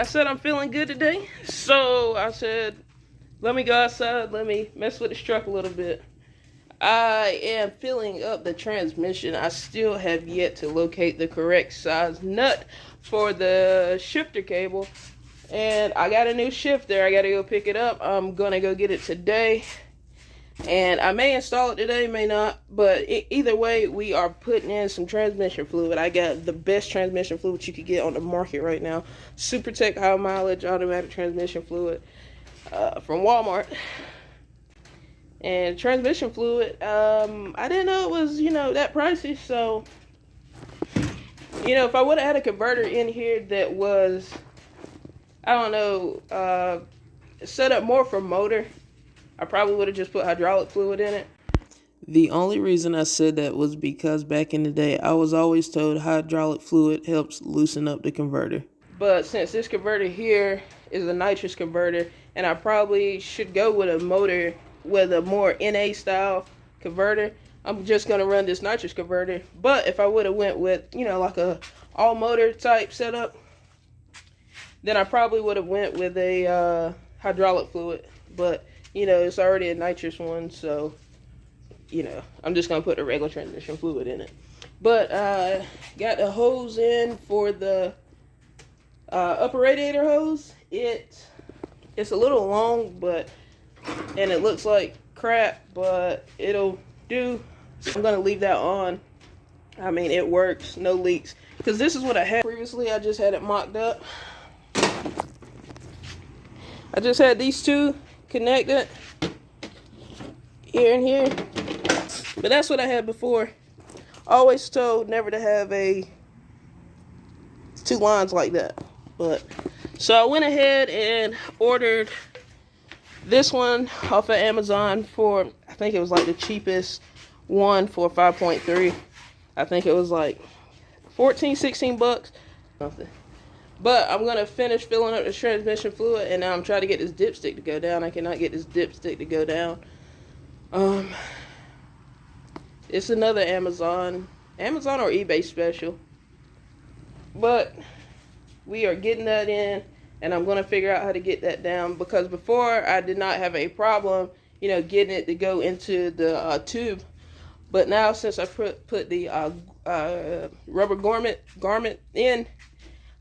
said I'm feeling good today, so I said, let me go outside, let me mess with this truck a little bit. I am filling up the transmission. I still have yet to locate the correct size nut for the shifter cable. And I got a new shifter. I got to go pick it up. I'm going to go get it today. And I may install it today, may not. But either way, we are putting in some transmission fluid. I got the best transmission fluid you could get on the market right now. SuperTech high mileage automatic transmission fluid from Walmart. And transmission fluid, I didn't know it was, that pricey. So, if I would have had a converter in here that was, I don't know, set up more for motor, I probably would have just put hydraulic fluid in it. The only reason I said that was because back in the day, I was always told hydraulic fluid helps loosen up the converter. But since this converter here is a nitrous converter, and I probably should go with a motor with a more NA style converter, I'm just going to run this nitrous converter. But if I would have went with, like a all motor type setup, then I probably would have went with a hydraulic fluid. But, it's already a nitrous one, so, I'm just going to put the regular transmission fluid in it. But got the hose in for the upper radiator hose. It's a little long, and it looks like crap, but it'll do. So I'm gonna leave that on. I mean, it works, no leaks. Because this is what I had previously. I just had it mocked up. I just had these two connected here and here. But that's what I had before. Always told never to have two lines like that. But so I went ahead and ordered this one off of Amazon for, I think it was like the cheapest one for 5.3. I think it was like 14, 16 bucks. Something. But I'm going to finish filling up the transmission fluid, and now I'm trying to get this dipstick to go down. I cannot get this dipstick to go down. It's another Amazon or eBay special. But we are getting that in. And I'm going to figure out how to get that down, because before I did not have a problem, getting it to go into the tube. But now since I put the rubber garment in,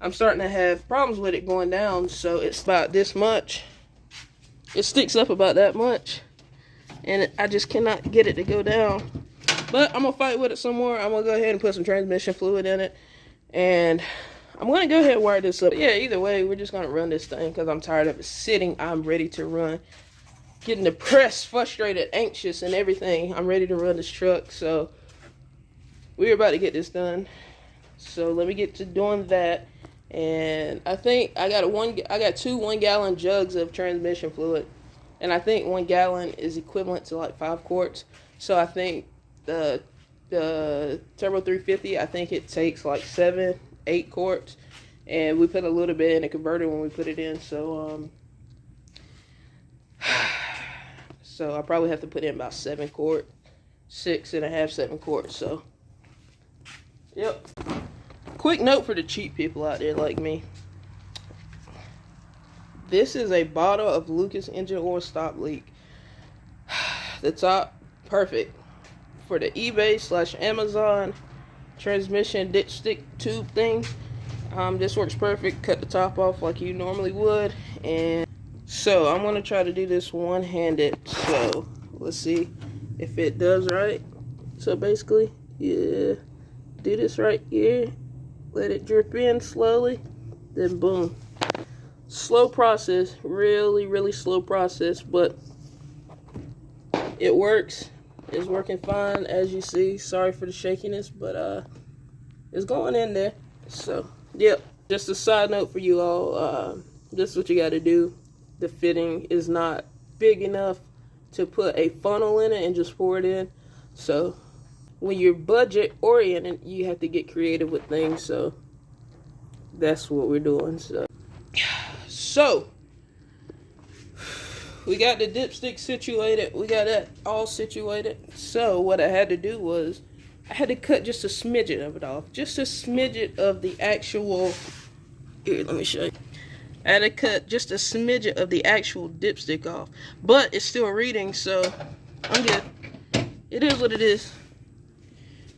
I'm starting to have problems with it going down. So it's about this much. It sticks up about that much. And I just cannot get it to go down. But I'm going to fight with it some more. I'm going to go ahead and put some transmission fluid in it. And I'm going to go ahead and wire this up. Yeah, either way, we're just going to run this thing because I'm tired of it sitting. I'm ready to run. Getting depressed, frustrated, anxious, and everything. I'm ready to run this truck. So, we're about to get this done. So, let me get to doing that. And I think I got two 1-gallon jugs of transmission fluid. And I think 1 gallon is equivalent to like 5 quarts. So, I think the Turbo 350, I think it takes like 7-8 quarts, and we put a little bit in the converter when we put it in, so I probably have to put in about 7 quarts, 6.5, 7 quarts. So yep. Quick note for the cheap people out there like me. This is a bottle of Lucas engine oil stop leak. The top, perfect for the eBay/Amazon transmission dipstick tube thing. This works perfect. Cut the top off like you normally would. And so I'm going to try to do this one-handed. So let's see if it does right. So basically, yeah, do this right here. Let it drip in slowly. Then boom. Slow process. Really, really slow process. But it works. It's working fine, as you see. Sorry for the shakiness, but it's going in there. So, yep. Just a side note for you all. This is what you got to do. The fitting is not big enough to put a funnel in it and just pour it in. So, when you're budget oriented, you have to get creative with things. So, that's what we're doing. So we got the dipstick situated. We got that all situated. So what I had to do was I had to cut just a smidget of it off. Just a smidget of the actual, here, let me show you. I had to cut just a smidget of the actual dipstick off. But it's still reading, so I'm good. It is what it is.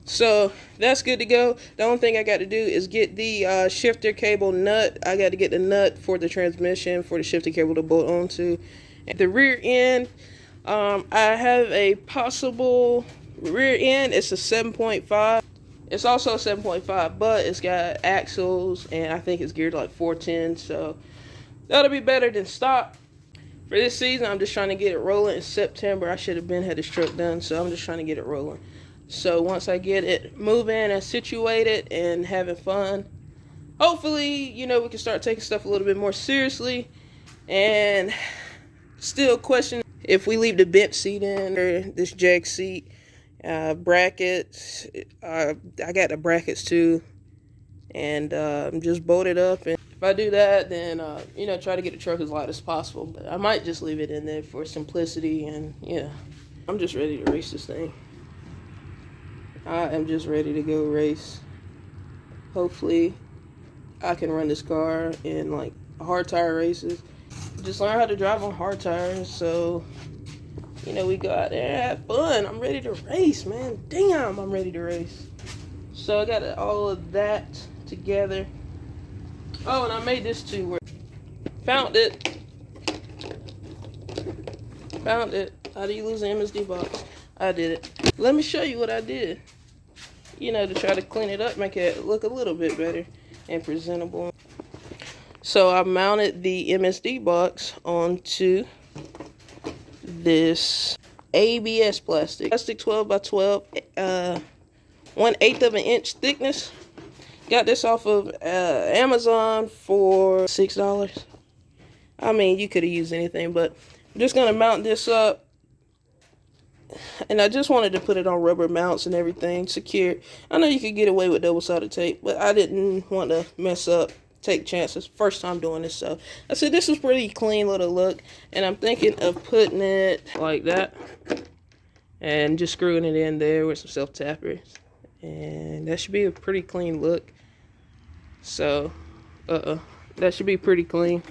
So that's good to go. The only thing I got to do is get the shifter cable nut. I got to get the nut for the transmission for the shifter cable to bolt onto. At the rear end, I have a possible rear end. It's a 7.5. It's also a 7.5, but it's got axles, and I think it's geared like 410. So that'll be better than stock. For this season, I'm just trying to get it rolling. In September, I should have had this truck done, so I'm just trying to get it rolling. So once I get it moving and situated and having fun, hopefully, you know, we can start taking stuff a little bit more seriously. And still question if we leave the bench seat in or this jack seat, brackets. I got the brackets too, and just bolt it up. And if I do that, then you know, try to get the truck as light as possible. But I might just leave it in there for simplicity. And yeah, I'm just ready to race this thing. I am just ready to go race. Hopefully, I can run this car in like hard tire races. Just learn how to drive on hard tires. So, you know, we go out there and have fun. I'm ready to race, man. Damn, I'm ready to race. So I got all of that together. Oh, and I made this too. Found it. Found it. How do you lose an MSD box? I did it. Let me show you what I did. You know, to try to clean it up, make it look a little bit better and presentable. So I mounted the MSD box onto this ABS plastic. Plastic 12 by 12, 1/8 of an inch thickness. Got this off of Amazon for $6. I mean, you could have used anything, but I'm just gonna mount this up. And I just wanted to put it on rubber mounts and everything, secured. I know you could get away with double-sided tape, but I didn't want to mess up, take chances. First time doing this, so I said this is pretty clean little look. And I'm thinking of putting it like that and just screwing it in there with some self-tappers. And that should be a pretty clean look. So, that should be pretty clean.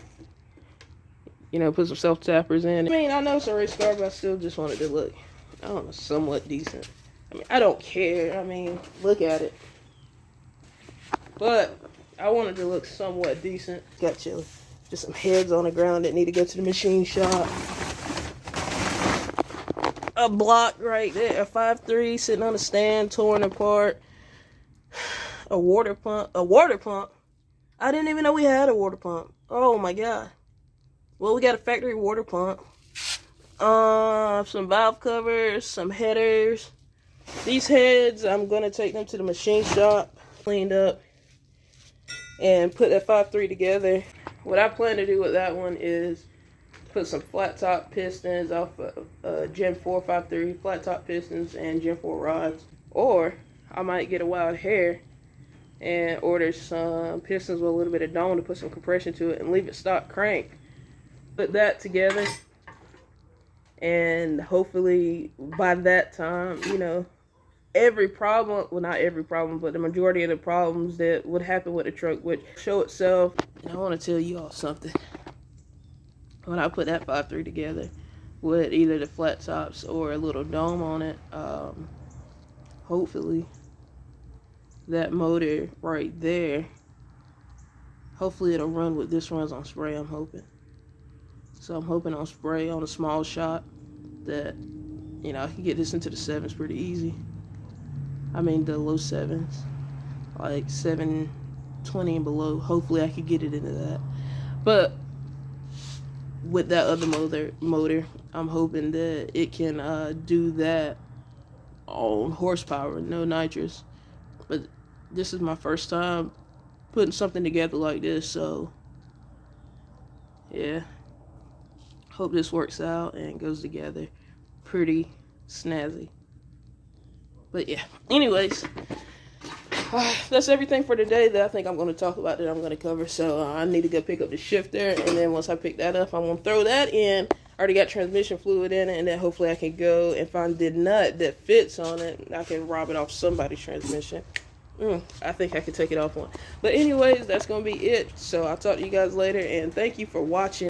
You know, put some self-tappers in. I mean, I know it's a race car, but I still just wanted to look, I don't know, somewhat decent. I mean, I don't care. I mean, look at it. But I wanted to look somewhat decent. Got chilly. Just some heads on the ground that need to go to the machine shop. A block right there, a 5.3 sitting on a stand, torn apart. A water pump. A water pump? I didn't even know we had a water pump. Oh my god. Well, we got a factory water pump. Some valve covers, some headers. These heads, I'm gonna take them to the machine shop, cleaned up, and put that 5.3 together. What I plan to do with that one is put some flat top pistons off of Gen 4 5.3, flat top pistons and Gen 4 rods. Or I might get a wild hair and order some pistons with a little bit of dome to put some compression to it and leave it stock crank. Put that together, and hopefully by that time, you know, every problem, well, not every problem, but the majority of the problems that would happen with the truck would show itself. And I want to tell you all something. When I put that 5.3 together with either the flat tops or a little dome on it, hopefully that motor right there, hopefully it'll run with this runs on spray, I'm hoping. So I'm hoping on spray on a small shot that, you know, I can get this into the 7s pretty easy. I mean the low 7s, like 720 and below. Hopefully I could get it into that. But with that other motor, I'm hoping that it can do that on horsepower, no nitrous. But this is my first time putting something together like this, so yeah. Hope this works out and goes together pretty snazzy. But yeah, anyways, that's everything for today that I think I'm going to talk about, that I'm going to cover. So I need to go pick up the shifter, and then once I pick that up, I'm going to throw that in. I already got transmission fluid in it, and then hopefully I can go and find the nut that fits on it. I can rob it off somebody's transmission I think I could take it off one. But anyways, that's going to be it. So I'll talk to you guys later, and thank you for watching.